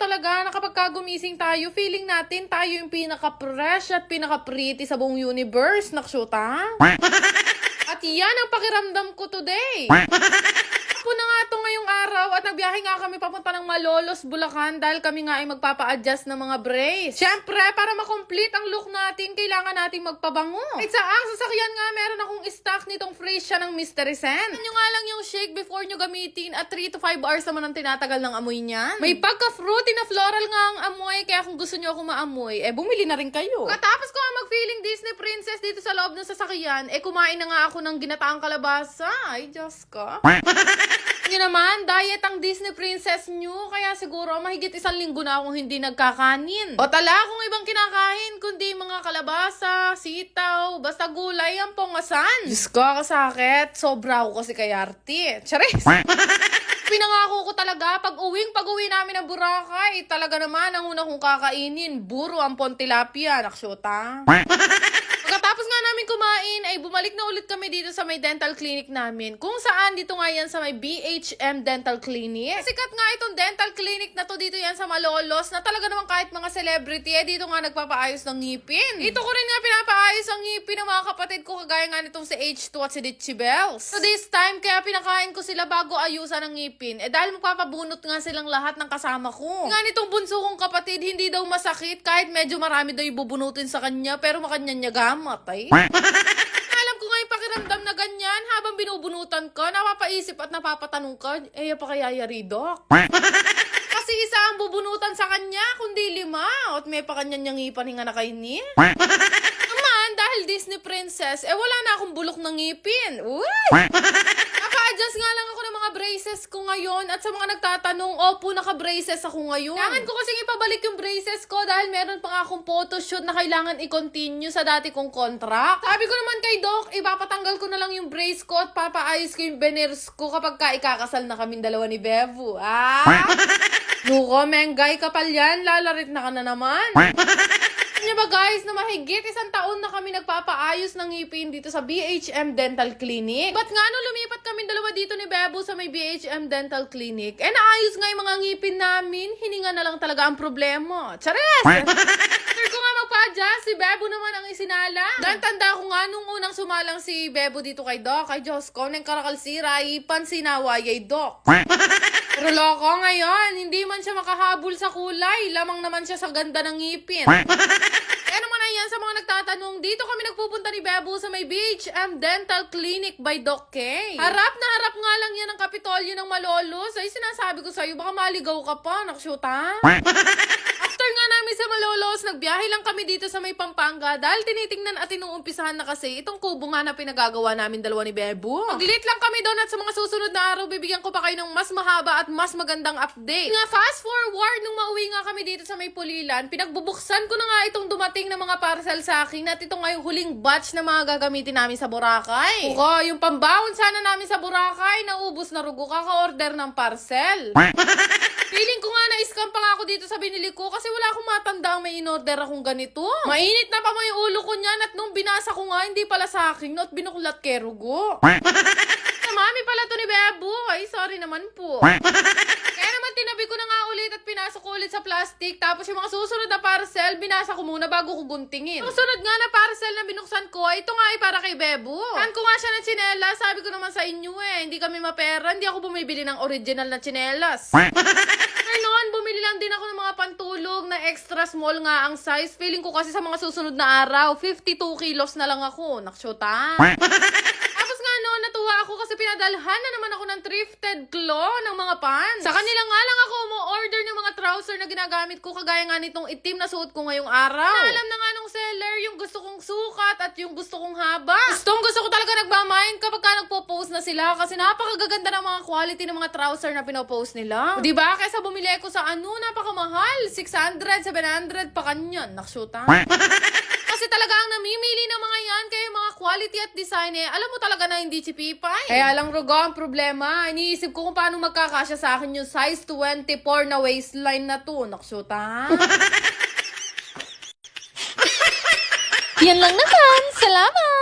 talaga na kapag gumising tayo, feeling natin tayo yung pinaka-fresh at pinaka-pretty sa buong universe. Naksyuta? At yan ang pakiramdam ko today. Ako na nga ito ngayong araw at nagbiyahe nga kami papunta ng Malolos, Bulacan dahil kami nga ay magpapa-adjust ng mga brace. Siyempre, para makomplete ang look natin, kailangan natin magpabango. At sa sasakyan nga, meron akong stock nitong fresh ng Mystery Scent. Nyo nga lang yung shake before nyo gamitin at 3 to 5 hours naman ang tinatagal ng amoy niyan. May pagka-fruity na floral nga ang amoy, kaya kung gusto nyo akong maamoy, bumili na rin kayo. Katapos ko nga mag-feeling Disney Princess dito sa loob ng sasakyan, kumain na nga ako ng ginataang kalabasa. Ay, Diyos ko. Yun naman, diet ang Disney Princess nyo, kaya siguro mahigit 1 linggo na akong hindi nagkakanin. O tala kung ibang kinakain, kundi mga kalabasa, sitaw, basta gulay ang pongasan. Diyos ko, kasakit. Sobra ako kasi kay Artie. Charis! Pinangako ko talaga, pag-uwi namin ng Boracay, talaga naman ang una kong kakainin, buro ang pontilapia, naksyota. Pagkatapos nga namin kumain, bumalik na ulit kami dito sa may dental clinic namin. Kung saan, dito nga yan sa may BHM Dental Clinic. Sikat nga itong dental clinic na to, dito yan sa Malolos, na talaga naman kahit mga celebrity, dito nga nagpapaayos ng ngipin. Dito ko rin nga pinapaayos ang ngipin ng mga kapatid ko, kagaya nga nitong si H2 at si Ditchy Bells. So this time, kaya pinakain ko sila bago ayusan ang ngipin. Dahil magpapabunot nga silang lahat ng kasama ko. Nga nitong bunso kong kapatid, hindi daw masakit, kahit medyo marami daw ibubunutin sa kanya, pero makanya niya gamatay. Alam ko nga yung pakiramdam na ganyan, habang binubunutan ka, napapaisip at napapatanong ka, pa kaya yari, Doc? Kasi isa ang bubunutan sa kanya, kundi 5, at may pa kanya niyang ipaninga na kainin. Naman, dahil Disney Princess, wala na akong bulok ng ngipin. Naka-adjust nga lang ako ng mga braces ko ngayon, at sa mga nagtatanong, opo, naka-braces ako ngayon. Kailangan ko kasing ipabalik yung braces ko dahil meron pa nga akong photoshoot na kailangan i-continue sa dati kong contract. Sabi ko naman kay Doc, ipapatanggal ko na lang yung brace ko at papaayos ko yung veneers ko kapag ikakasal na kaming dalawa ni Bevu. Nuko, menggay kapal yan, lalarit na ka na naman. Niyo ba guys, na mahigit 1 taon na kami nagpapaayos ng ngipin dito sa BHM Dental Clinic. Ba't nga nung lumipat kami dalawa dito ni Bebo sa may BHM Dental Clinic, naayos nga yung mga ngipin namin, hininga na lang talaga ang problema. Chares! After ko nga magpa-adjust, si Bebo naman ang isinala. Dahil tanda ko nga nung unang sumalang si Bebo dito kay Doc, kay Diyos ko, nang karakalsira, ipansinawa yay Doc. Pero loko ngayon, hindi man siya makahabol sa kulay, lamang naman siya sa ganda ng ngipin. Kaya naman ayan, sa mga nagtatanong, dito kami nagpupunta ni Bebo sa may BHM Dental Clinic by Doc K. Harap na harap nga lang yan ang Kapitolyo ng Malolos. Ay, sinasabi ko sa'yo, baka maligaw ka pa, nakshuta. After nga namin sa Malolos, nagbiyahe lang kami dito sa may Pampanga dahil tinitingnan at inuumpisahan na kasi itong kubo nga na pinagagawa namin dalawa ni Bebo. Mag-lit lang kami doon at sa mga susunod na araw, bibigyan ko pa kayo ng mas mahaba at mas magandang update. Nga fast forward, nung mauwi nga kami dito sa may Pulilan, pinagbubuksan ko na nga itong dumating na mga parcel sa akin at ito nga yung huling batch na mga gagamitin namin sa Boracay. Yung pambawon sana namin sa Boracay, naubos na rugo, kaka-order ng parcel. Feeling ko nga na-scam pa nga ako dito sa binili ko kasi wala akong matandang may in-order akong ganito. Mainit na pa mo yung ulo ko niyan at nung binasa ko nga, hindi pala sa akin, not binuklat kay rugo. Mami pala to ni Bebo. Ay, sorry naman po. Kaya naman tinabi ko na nga ulit at pinasok ko ulit sa plastic. Tapos yung mga susunod na parcel, binasa ko muna bago ko guntingin. Susunod nga na parcel na binuksan ko, ito nga ay para kay Bebo. Saan ko nga siya ng tsinelas, sabi ko naman sa inyo hindi kami mapera, hindi ako bumibili ng original na tsinelas. Noon, bumili lang din ako ng mga pantulog na extra small nga ang size. Feeling ko kasi sa mga susunod na araw, 52 kilos na lang ako. Naksyota. Tapos nga noon, natuwa ako kasi pinadalhan na naman ako ng thrifted claw ng mga pants. Sa kanila nga lang ako umu-order ng mga trouser na ginagamit ko, kagaya nga nitong itim na suot ko ngayong araw. Alam na nga nung seller yung gusto kong sukat at yung gusto kong haba. Gusto ko talaga nagmamind kapag ka nagpo-post na sila kasi napakagaganda ng mga quality ng mga trouser na pinopost nila. Diba? Kaysa bumili ko sa napakamahal. 600, 700 pa kanyan. Nakshuta. Kasi talaga ang namimili ng mga yan, kaya mga quality at design alam mo talaga na hindi chipipay. Kaya lang Rugo, ang problema, iniisip ko kung paano magkakasya sa akin yung size 24 na waistline na to. Naksyuta. Yan lang naman. Salamat!